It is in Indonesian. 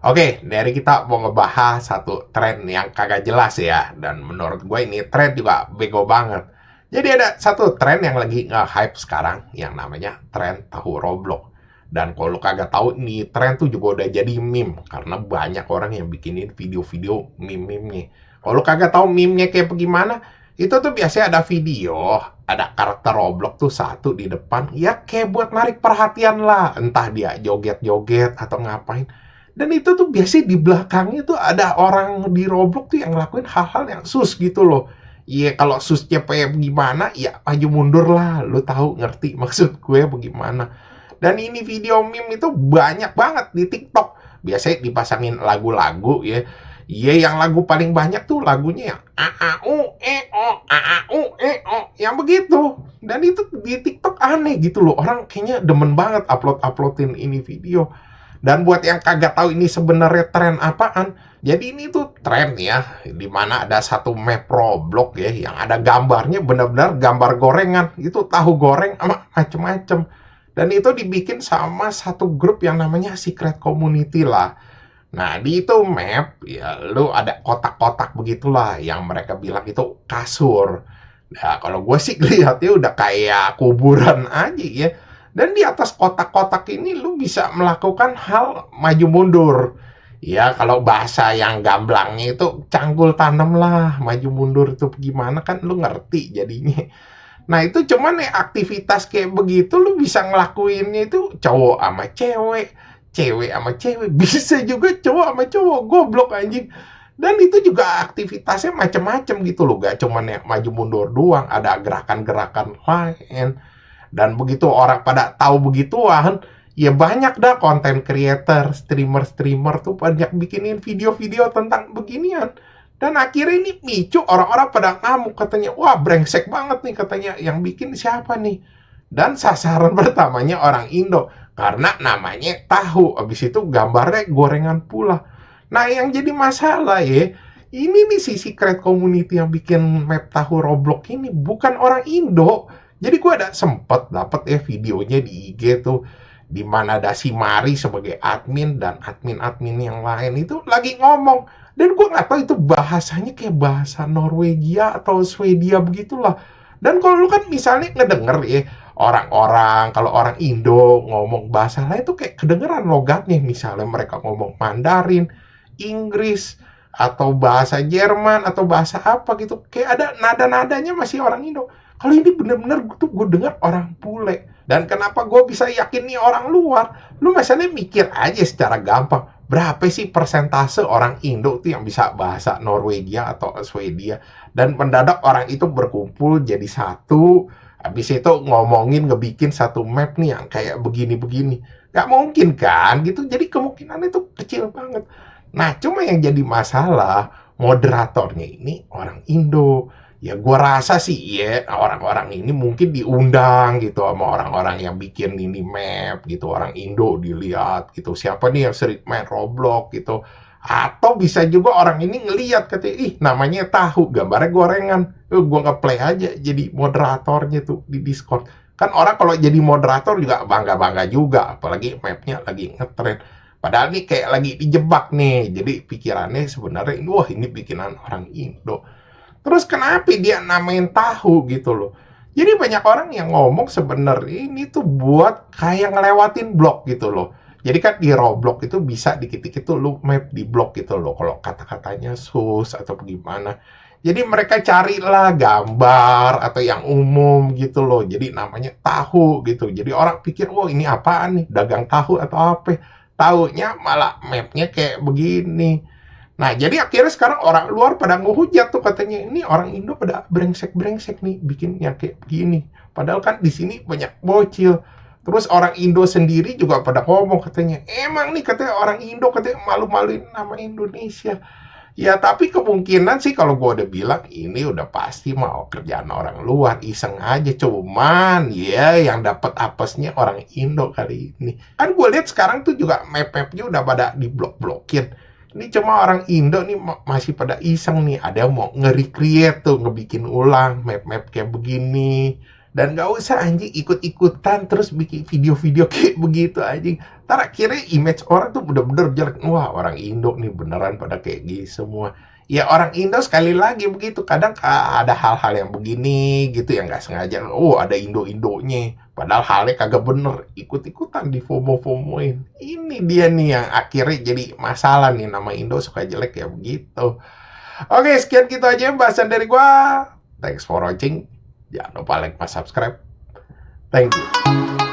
Oke, dari kita mau ngebahas satu tren yang kagak jelas ya, dan menurut gue ini tren juga bego banget. Jadi ada satu tren yang lagi nge-hype sekarang, yang namanya tren tahu Roblox. Dan kalau lu kagak tahu, ini tren tuh juga udah jadi meme, karena banyak orang yang bikinin video-video meme-meme-nya. Kalau lu kagak tahu meme-nya kayak bagaimana, itu tuh biasanya ada video, ada karakter Roblox tuh satu di depan, ya kayak buat narik perhatian lah, entah dia joget-joget atau ngapain. Dan itu tuh biasanya di belakangnya tuh ada orang di Roblox tuh yang ngelakuin hal-hal yang sus gitu loh. Iya, kalau susnya kayak gimana, ya maju mundur lah. Lu tahu, ngerti maksud gue bagaimana. Dan ini video meme itu banyak banget di TikTok. Biasanya dipasangin lagu-lagu ya. Iya, yang lagu paling banyak tuh lagunya yang AAU, EO, yang begitu. Dan itu di TikTok aneh gitu loh. Orang kayaknya demen banget uploadin ini video. Dan buat yang kagak tahu ini sebenarnya tren apaan, jadi ini tuh tren ya, di mana ada satu map Roblox ya, yang ada gambarnya benar-benar gambar gorengan, itu tahu goreng sama macem-macem. Dan itu dibikin sama satu grup yang namanya Secret Community lah. Nah, di itu map, ya lu ada kotak-kotak begitulah, yang mereka bilang itu kasur. Nah, kalau gue sih lihatnya udah kayak kuburan aja ya. Dan di atas kotak-kotak ini lu bisa melakukan hal maju mundur. Ya, kalau bahasa yang gamblangnya itu canggul tanam lah, maju mundur itu gimana kan lu ngerti jadinya. Nah, itu cuman ya aktivitas kayak begitu lu bisa ngelakuinnya itu cowok sama cewek, cewek sama cewek, bisa juga cowok sama cowok, goblok anjing. Dan itu juga aktivitasnya macam-macam gitu loh, gak cuman ya maju mundur doang, ada gerakan-gerakan lain. Dan begitu orang pada tahu begituan, ya banyak dah konten creator, streamer-streamer tuh banyak bikinin video-video tentang beginian. Dan akhirnya ini micu orang-orang pada ngamuk katanya, wah brengsek banget nih katanya, yang bikin siapa nih? Dan sasaran pertamanya orang Indo, karena namanya tahu, abis itu gambarnya gorengan pula. Nah yang jadi masalah ya, ini nih si secret community yang bikin map tahu Roblox ini bukan orang Indo. Jadi gue ada sempet dapet ya videonya di IG tuh, di mana ada si Mari sebagai admin dan admin-admin yang lain itu lagi ngomong. Dan gue nggak tahu itu bahasanya kayak bahasa Norwegia atau Swedia begitulah. Dan kalau lu kan misalnya ngedenger ya, orang-orang, kalau orang Indo ngomong bahasa lain tuh kayak kedengeran logatnya. Misalnya mereka ngomong Mandarin, Inggris, atau bahasa Jerman, atau bahasa apa gitu. Kayak ada nada-nadanya masih orang Indo. Kalau ini bener-bener tuh gue dengar orang bule. Dan kenapa gue bisa yakin nih orang luar? Lu misalnya mikir aja secara gampang. Berapa sih persentase orang Indo tuh yang bisa bahasa Norwegia atau Swedia? Dan mendadak orang itu berkumpul jadi satu. Habis itu ngomongin ngebikin satu map nih yang kayak begini-begini. Gak mungkin kan gitu. Jadi kemungkinan itu kecil banget. Nah cuma yang jadi masalah, moderatornya ini orang Indo. Ya gue rasa sih ya orang-orang ini mungkin diundang gitu sama orang-orang yang bikin ini map gitu, orang Indo dilihat gitu, siapa nih yang sering main Roblox gitu. Atau bisa juga orang ini ngelihat katanya, ih namanya tahu, gambarnya gorengan, gue nge-play aja jadi moderatornya tuh di Discord. Kan orang kalau jadi moderator juga bangga-bangga juga, apalagi mapnya lagi ngetrend. Padahal nih kayak lagi dijebak nih, jadi pikirannya sebenarnya, wah ini bikinan orang Indo. Terus kenapa dia namain tahu gitu loh. Jadi banyak orang yang ngomong sebenarnya ini tuh buat kayak ngelewatin blok gitu loh. Jadi kan di Roblox itu bisa dikit-dikit tuh lu map di blok gitu loh. Kalau kata-katanya sus atau gimana. Jadi mereka carilah gambar atau yang umum gitu loh. Jadi namanya tahu gitu. Jadi orang pikir, wah ini apaan nih? Dagang tahu atau apa? Taunya malah mapnya kayak begini. Nah, jadi akhirnya sekarang orang luar pada ngehujat tuh katanya, ini orang Indo pada brengsek-brengsek nih bikinnya kayak begini. Padahal kan di sini banyak bocil. Terus orang Indo sendiri juga pada ngomong katanya, emang nih katanya orang Indo katanya malu-maluin nama Indonesia. Ya tapi kemungkinan sih kalau gue udah bilang ini udah pasti mau kerjaan orang luar, iseng aja, cuman ya yang dapat apesnya orang Indo kali ini. Kan gue lihat sekarang tuh juga map-mapnya udah pada diblok-blokin. Ini cuma orang Indo nih masih pada iseng nih, ada yang mau nge-recreate tuh, ngebikin ulang map-map kayak begini. Dan gak usah anjing ikut-ikutan terus bikin video-video kayak begitu anjing. Entar akhirnya image orang tuh bener-bener jelek. Wah, orang Indo nih beneran pada kayak gini semua. Ya orang Indo sekali lagi begitu. Kadang ada hal-hal yang begini gitu yang nggak sengaja. Oh, ada Indo-Indonya. Padahal halnya kagak bener. Ikut-ikutan di FOMO-FOMOin. Ini dia nih yang akhirnya jadi masalah nih. Nama Indo suka jelek ya begitu. Oke, sekian gitu aja bahasan dari gua. Thanks for watching. Jangan lupa like, subscribe. Thank you.